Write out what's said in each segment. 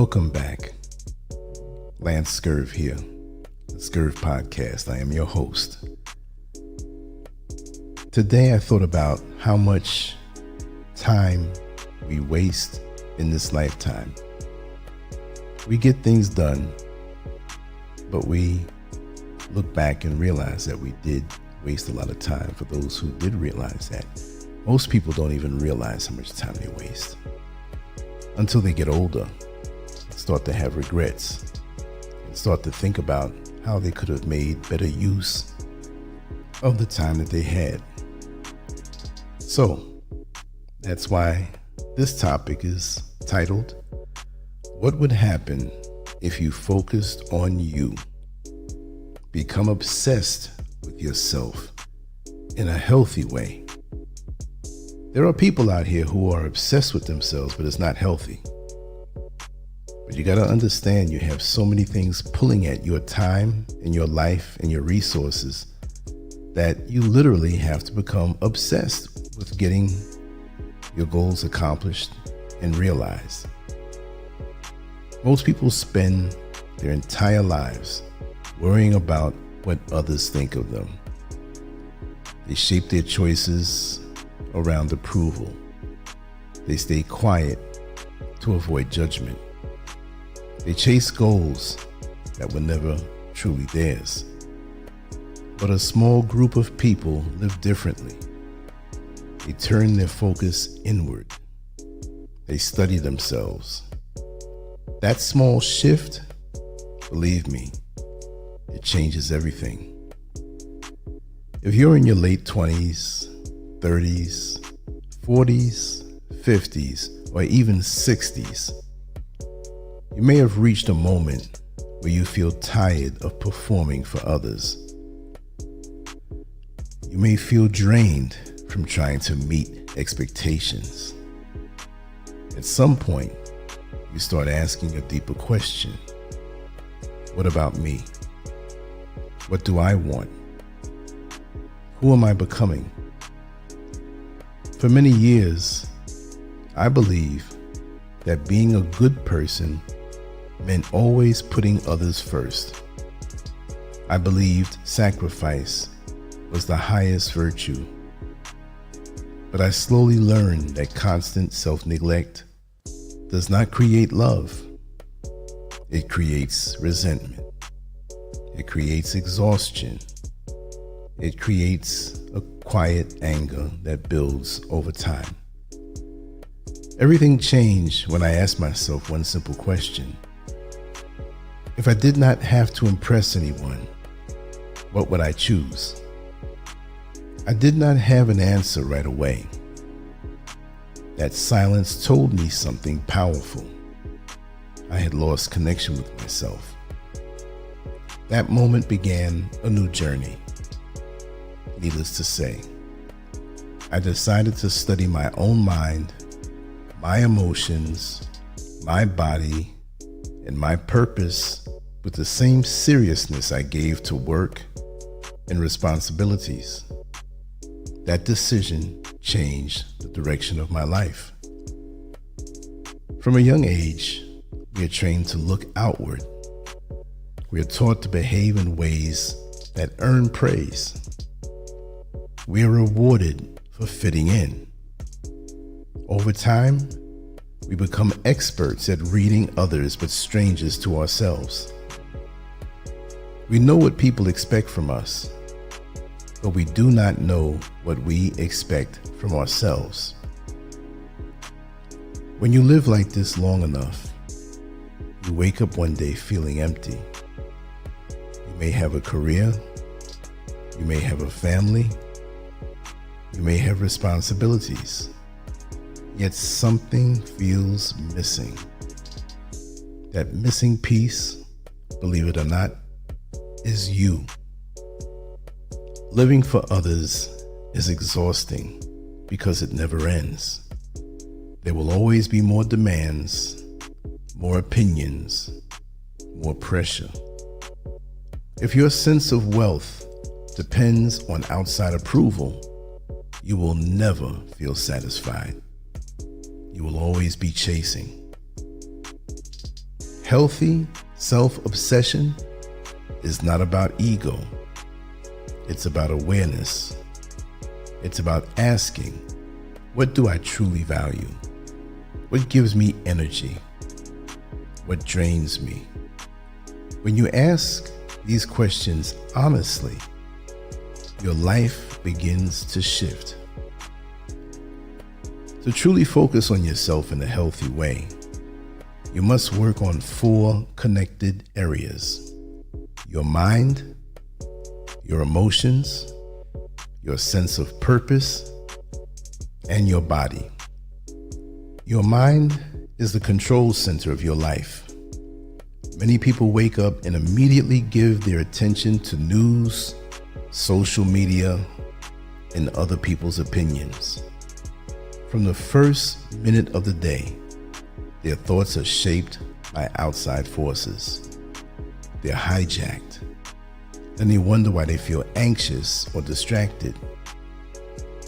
Welcome back. Lance Scurv here, the Scurv Podcast. I am your host. Today I thought about how much time we waste in this lifetime. We get things done, but we look back and realize that we did waste a lot of time. For those who did realize that, most people don't even realize how much time they waste until they get older, start to have regrets, and start to think about how they could have made better use of the time that they had. So that's why this topic is titled, What Would Happen If You Focused on You? Become obsessed with yourself in a healthy way. There are people out here who are obsessed with themselves, but it's not healthy. But you got to understand, you have so many things pulling at your time and your life and your resources that you literally have to become obsessed with getting your goals accomplished and realized. Most people spend their entire lives worrying about what others think of them. They shape their choices around approval. They stay quiet to avoid judgment. They chase goals that were never truly theirs. But a small group of people live differently. They turn their focus inward. They study themselves. That small shift, believe me, it changes everything. If you're in your late 20s, 30s, 40s, 50s, or even 60s, you may have reached a moment where you feel tired of performing for others. You may feel drained from trying to meet expectations. At some point, you start asking a deeper question. What about me? What do I want? Who am I becoming? For many years, I believe that being a good person meant always putting others first. I believed sacrifice was the highest virtue. But I slowly learned that constant self-neglect does not create love. It creates resentment. It creates exhaustion. It creates a quiet anger that builds over time. Everything changed when I asked myself one simple question. If I did not have to impress anyone, what would I choose? I did not have an answer right away. That silence told me something powerful. I had lost connection with myself. That moment began a new journey. Needless to say, I decided to study my own mind, my emotions, my body, and my purpose with the same seriousness I gave to work and responsibilities. That decision changed the direction of my life. From a young age, we are trained to look outward. We are taught to behave in ways that earn praise. We are rewarded for fitting in. Over time, we become experts at reading others but strangers to ourselves. We know what people expect from us, but we do not know what we expect from ourselves. When you live like this long enough, you wake up one day feeling empty. You may have a career, you may have a family, you may have responsibilities, yet something feels missing. That missing piece, believe it or not, is you. Living for others is exhausting because it never ends. There will always be more demands, more opinions, more pressure. If your sense of wealth depends on outside approval, you will never feel satisfied. You will always be chasing. Healthy self-obsession is not about ego. It's about awareness. It's about asking, what do I truly value? What gives me energy? What drains me? When you ask these questions honestly, your life begins to shift. To truly focus on yourself in a healthy way, you must work on 4 connected areas: your mind, your emotions, your sense of purpose, and your body. Your mind is the control center of your life. Many people wake up and immediately give their attention to news, social media, and other people's opinions. From the first minute of the day, their thoughts are shaped by outside forces. They're hijacked. Then they wonder why they feel anxious or distracted.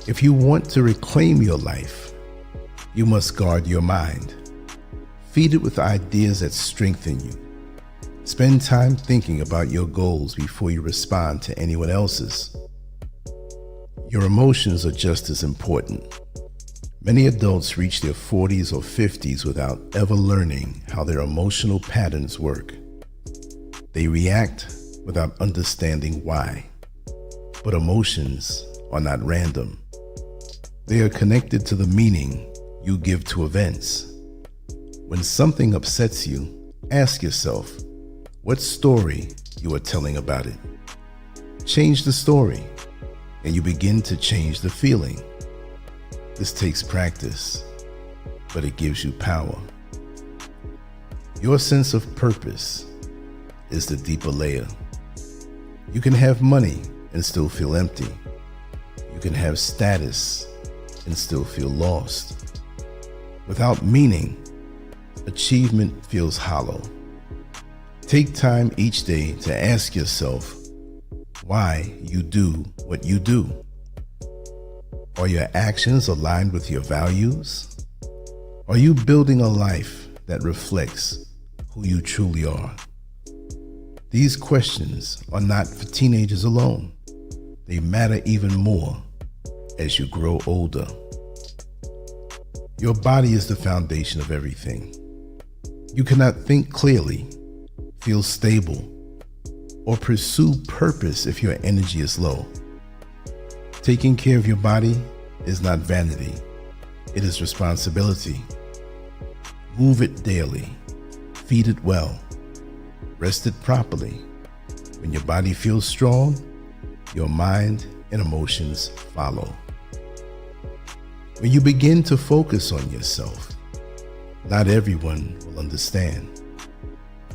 If you want to reclaim your life, you must guard your mind. Feed it with ideas that strengthen you. Spend time thinking about your goals before you respond to anyone else's. Your emotions are just as important. Many adults reach their 40s or 50s without ever learning how their emotional patterns work. They react without understanding why. But emotions are not random. They are connected to the meaning you give to events. When something upsets you, ask yourself what story you are telling about it. Change the story, and you begin to change the feeling. This takes practice, but it gives you power. Your sense of purpose is the deeper layer. You can have money and still feel empty. You can have status and still feel lost. Without meaning, achievement feels hollow. Take time each day to ask yourself why you do what you do. Are your actions aligned with your values? Are you building a life that reflects who you truly are? These questions are not for teenagers alone. They matter even more as you grow older. Your body is the foundation of everything. You cannot think clearly, feel stable, or pursue purpose if your energy is low. Taking care of your body is not vanity. It is responsibility. Move it daily. Feed it well. Rest it properly. When your body feels strong, your mind and emotions follow. When you begin to focus on yourself, not everyone will understand.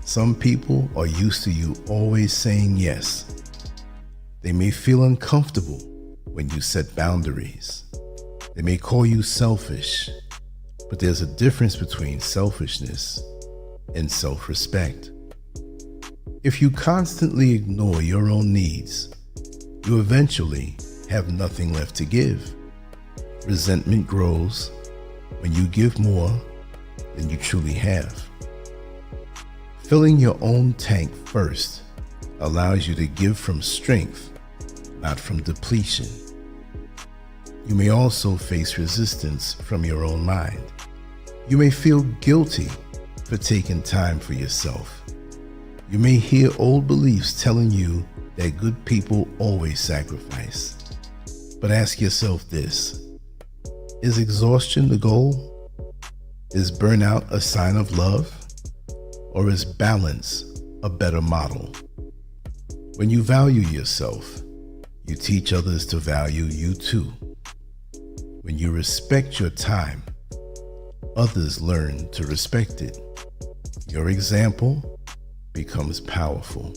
Some people are used to you always saying yes. They may feel uncomfortable when you set boundaries. They may call you selfish, but there's a difference between selfishness and self-respect. If you constantly ignore your own needs, you eventually have nothing left to give. Resentment grows when you give more than you truly have. Filling your own tank first allows you to give from strength, not from depletion. You may also face resistance from your own mind. You may feel guilty for taking time for yourself. You may hear old beliefs telling you that good people always sacrifice. But ask yourself this: is exhaustion the goal? Is burnout a sign of love? Or is balance a better model? When you value yourself, you teach others to value you too. When you respect your time, others learn to respect it. Your example becomes powerful.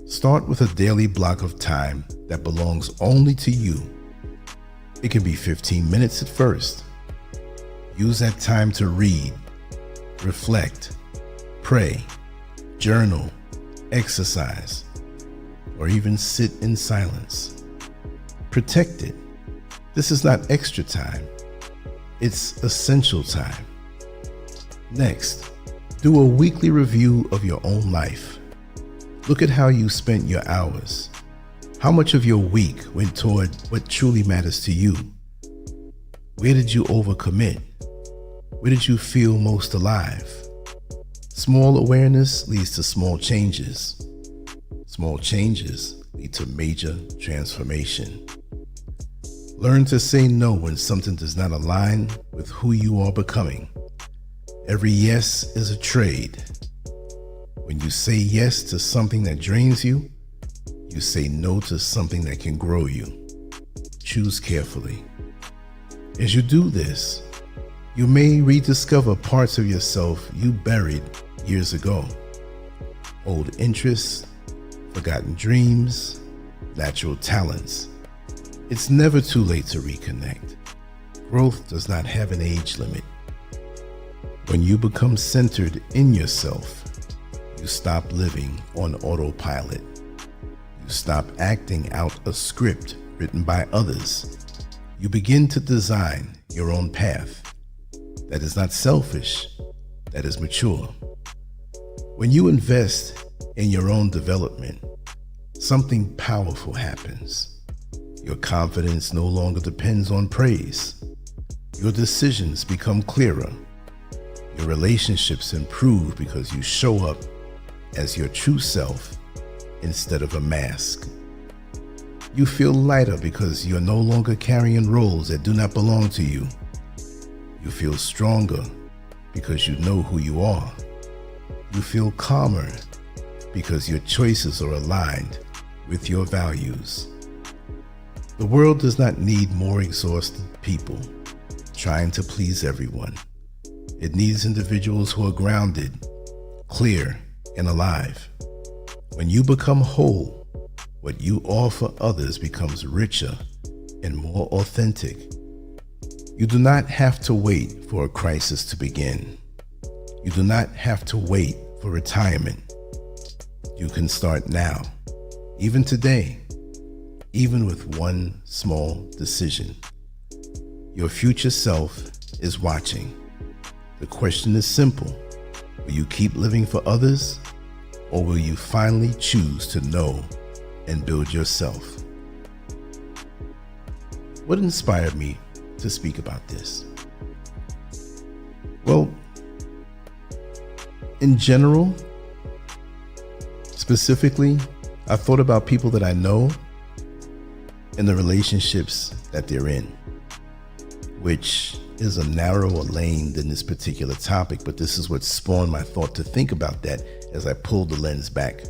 Start with a daily block of time that belongs only to you. It can be 15 minutes at first. Use that time to read, reflect, pray, journal, exercise, or even sit in silence. Protect it. This is not extra time. It's essential time. Next, Do a weekly review of your own life. Look at how you spent your hours. How much of your week went toward what truly matters to you? Where did you overcommit? Where did you feel most alive? Small awareness leads to small changes. Small changes lead to major transformation. Learn to say no when something does not align with who you are becoming. Every yes is a trade. When you say yes to something that drains you, you say no to something that can grow you. Choose carefully. As you do this, you may rediscover parts of yourself you buried years ago. Old interests, forgotten dreams, natural talents. It's never too late to reconnect. Growth does not have an age limit. When you become centered in yourself, you stop living on autopilot. You stop acting out a script written by others. You begin to design your own path. That is not selfish, that is mature. When you invest in your own development, something powerful happens. Your confidence no longer depends on praise. Your decisions become clearer. Your relationships improve because you show up as your true self instead of a mask. You feel lighter because you're no longer carrying roles that do not belong to you. You feel stronger because you know who you are. You feel calmer because your choices are aligned with your values. The world does not need more exhausted people trying to please everyone. It needs individuals who are grounded, clear, and alive. When you become whole, what you offer others becomes richer and more authentic. You do not have to wait for a crisis to begin. You do not have to wait for retirement. You can start now, even today, even with one small decision. Your future self is watching. The question is simple. Will you keep living for others, or will you finally choose to know and build yourself? What inspired me to speak about this? Well, in general, specifically, I thought about people that I know and the relationships that they're in, which is a narrower lane than this particular topic, but this is what spawned my thought to think about that as I pulled the lens back.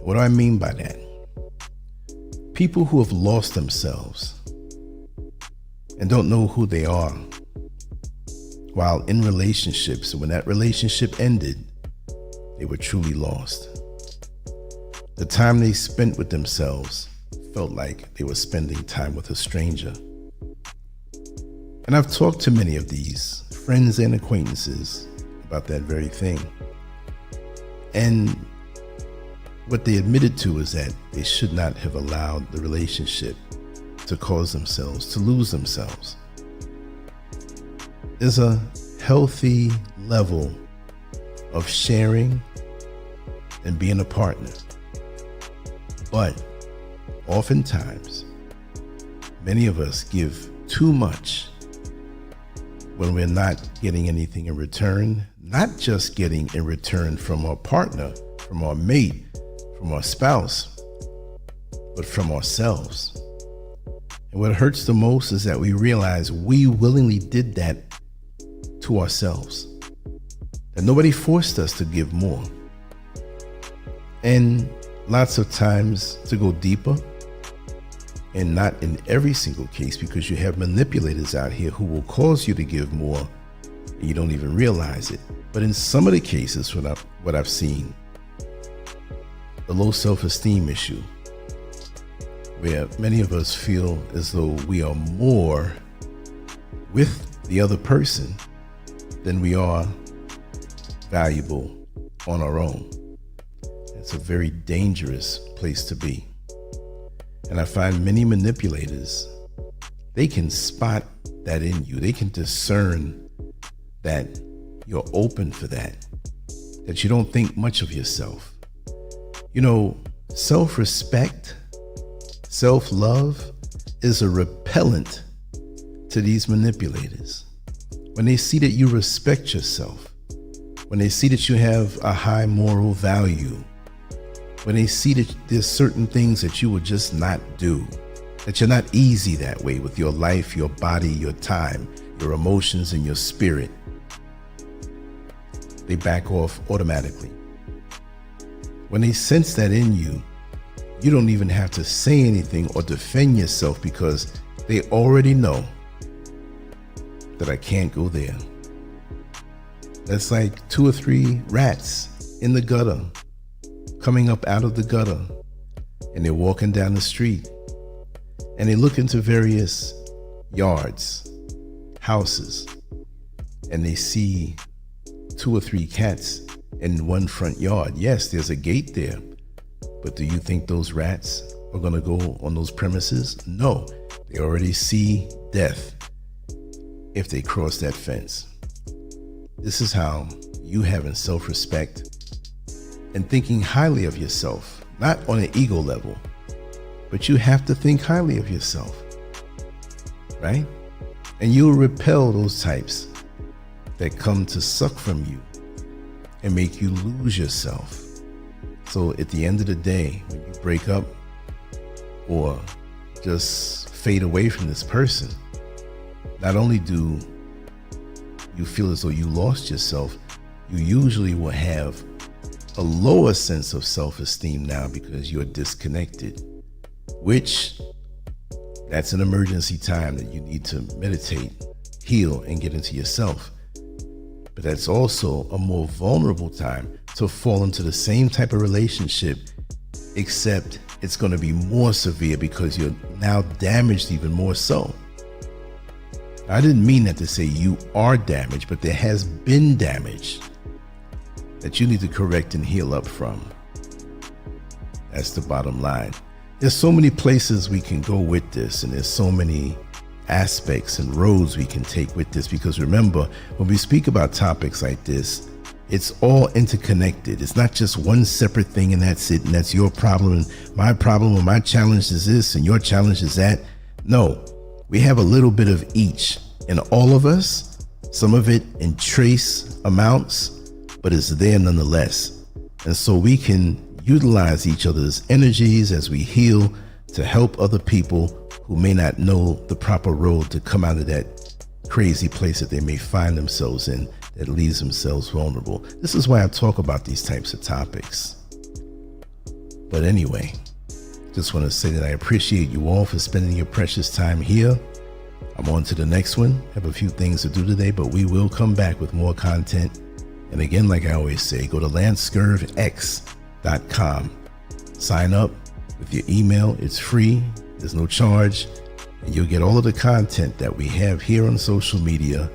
What do I mean by that? People who have lost themselves and don't know who they are while in relationships, and when that relationship ended, they were truly lost. The time they spent with themselves felt like they were spending time with a stranger. And I've talked to many of these friends and acquaintances about that very thing. And what they admitted to is that they should not have allowed the relationship to cause themselves to lose themselves. There's a healthy level of sharing and being a partner. But oftentimes, many of us give too much when we're not getting anything in return, not just getting in return from our partner, from our mate, from our spouse, but from ourselves. And what hurts the most is that we realize we willingly did that to ourselves, that nobody forced us to give more. And lots of times, to go deeper, and not in every single case, because you have manipulators out here who will cause you to give more and you don't even realize it. But in some of the cases, what I've seen, the low self-esteem issue, where many of us feel as though we are more with the other person than we are valuable on our own. It's a very dangerous place to be. And I find many manipulators, they can spot that in you. They can discern that you're open for that, that you don't think much of yourself. You know, self-respect, self-love is a repellent to these manipulators. When they see that you respect yourself, when they see that you have a high moral value, when they see that there's certain things that you will just not do, that you're not easy that way with your life, your body, your time, your emotions, and your spirit, they back off automatically. When they sense that in you, you don't even have to say anything or defend yourself because they already know that I can't go there. That's like 2 or 3 rats in the gutter, coming up out of the gutter, and they're walking down the street, and they look into various yards, houses, and they see 2 or 3 cats in one front yard. Yes, there's a gate there, but do you think those rats are gonna go on those premises? No, they already see death if they cross that fence. This is how you having self-respect and thinking highly of yourself, not on an ego level, but you have to think highly of yourself, right? And you'll repel those types that come to suck from you and make you lose yourself. So at the end of the day, when you break up or just fade away from this person, not only do you feel as though you lost yourself, you usually will have a lower sense of self-esteem now because you're disconnected, which that's an emergency time that you need to meditate, heal, and get into yourself. But that's also a more vulnerable time to fall into the same type of relationship, except it's going to be more severe because you're now damaged even more so. I didn't mean that to say you are damaged, but there has been damage that you need to correct and heal up from. That's the bottom line. There's so many places we can go with this, and there's so many aspects and roads we can take with this, because remember, when we speak about topics like this, it's all interconnected. It's not just one separate thing and that's it, and that's your problem and my problem, or my challenge is this and your challenge is that. No, we have a little bit of each in all of us, some of it in trace amounts, but it's there nonetheless. And so we can utilize each other's energies as we heal to help other people who may not know the proper road to come out of that crazy place that they may find themselves in that leaves themselves vulnerable. This is why I talk about these types of topics. But anyway, just want to say that I appreciate you all for spending your precious time here. I'm on to the next one. Have a few things to do today, but we will come back with more content. And again, like I always say, go to lancescurvx.com. Sign up with your email. It's free. There's no charge. And you'll get all of the content that we have here on social media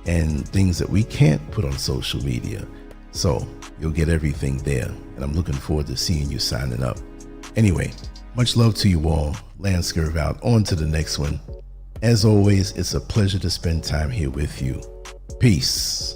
and things that we can't put on social media. So you'll get everything there. And I'm looking forward to seeing you signing up. Anyway, much love to you all. Lance Scurv out. On to the next one. As always, it's a pleasure to spend time here with you. Peace.